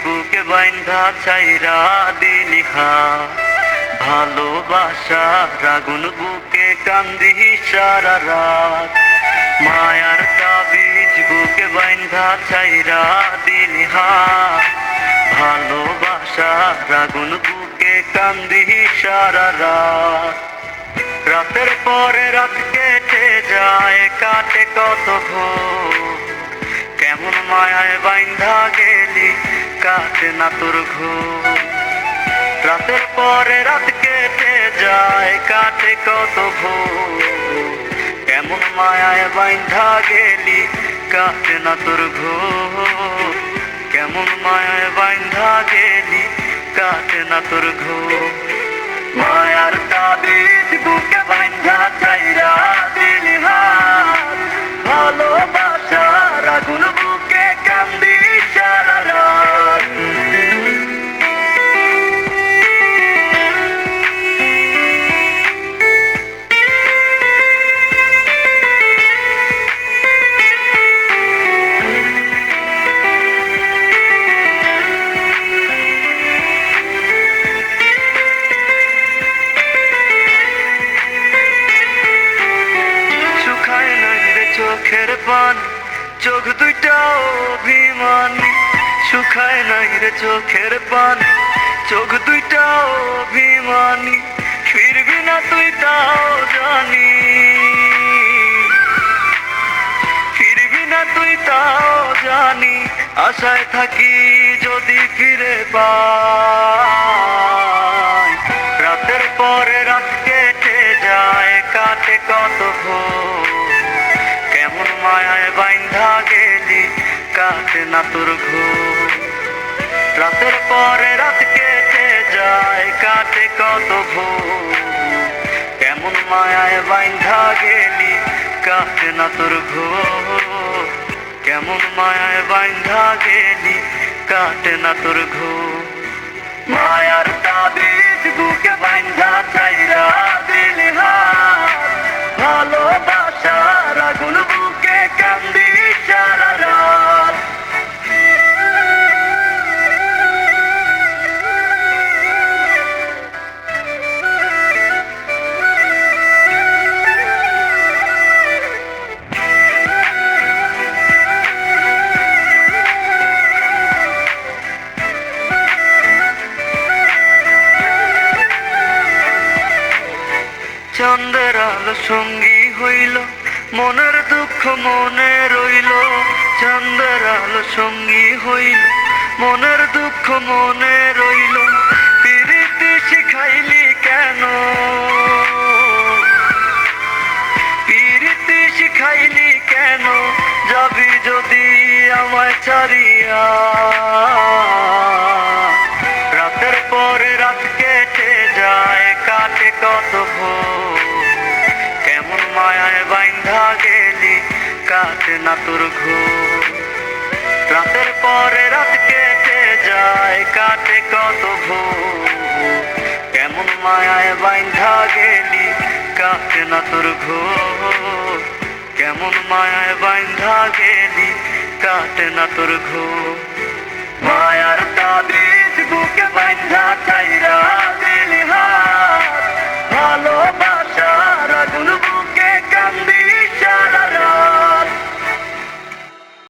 বুকে বাইন্ধা চাইরা দিলি হাত, ভালোবাসা আগুন বুকে কান্দি সারা রাত। মায়ার তাবিজ বুকে বাইন্ধা চাইরা দিলি হাত, ভালোবাসা আগুন বুকে কান্দি সারা রাত। রাতের পরে রাত কেটে যায়, কাটে কত ভোর, কেমন মায়ায় বাইন্ধা গেলি কাটে না তোর ঘুম। রাতের পরে রাত কেটে যায়, কাটে কত ভোর, কেমন মায়ায় বাইন্ধা গেলি কাটে না তোর ঘুম। কেমন মায়ায় বাইন্ধা গেলি কাটে না তোর ঘুম। মায়ার তাবিজ বুকে বাইন্ধা চাইরা দিলি হাত, ভালোবাসার আগুন বুকে কান্দি সারা রাত। চোখের পান চোখ দুইটা অভিমান, শুকায় নাই রে চোখের পান চোখ দুইটা অভিমানী। ফিরবি না তুই তাও জানি, ফিরবি না তুই তাও জানি। আশায় থাকি যদি ফিরে পাই, রাতের পরে রাত কেটে যায়, কাটে কত ভোর, কেমন মায়ায় বাইন্ধা গেলি কাটে না তোর ঘুম। রাতের পরে রাত কেটে যায়, কাটে কত ভোর, কেমন মায়ায় বাইন্ধা গেলি কাটে না তোর ঘুম। কেমন মায়ায় বাইন্ধা গেলি কাটে না তোর ঘুম। মায়ার তাবিজ বুকে বাইন্ধা চাইরা দিলি হাত, ভালোবাসার আগুন বুকে কান্দি সারা রাত। চন্দ্রের আলো সঙ্গী হইল, মনের দুঃখ মনে রইল। চন্দ্রের আলো সঙ্গী হইল, মনের দুঃখ মনে রইল। পিরিতি শিখাইলি কেন, পিরিতি শিখাইলি কেন, যাবি যদি আমায় ছাড়িয়া। রাতের পরে রাত কেটে যায়, কাটে কত ভোর, কেমন মায়ায় বাইন্ধা গেলি কাটে না তোর ঘুম। রাতের পরে রাত কেটে যায়, কাটে কত ভোর, কেমন মায়ায় বাইন্ধা গেলি কাটে না তোর ঘুম। কেমন মায়ায় বাইন্ধা গেলি কাটে না তোর ঘুম। মায়ার তাবিজ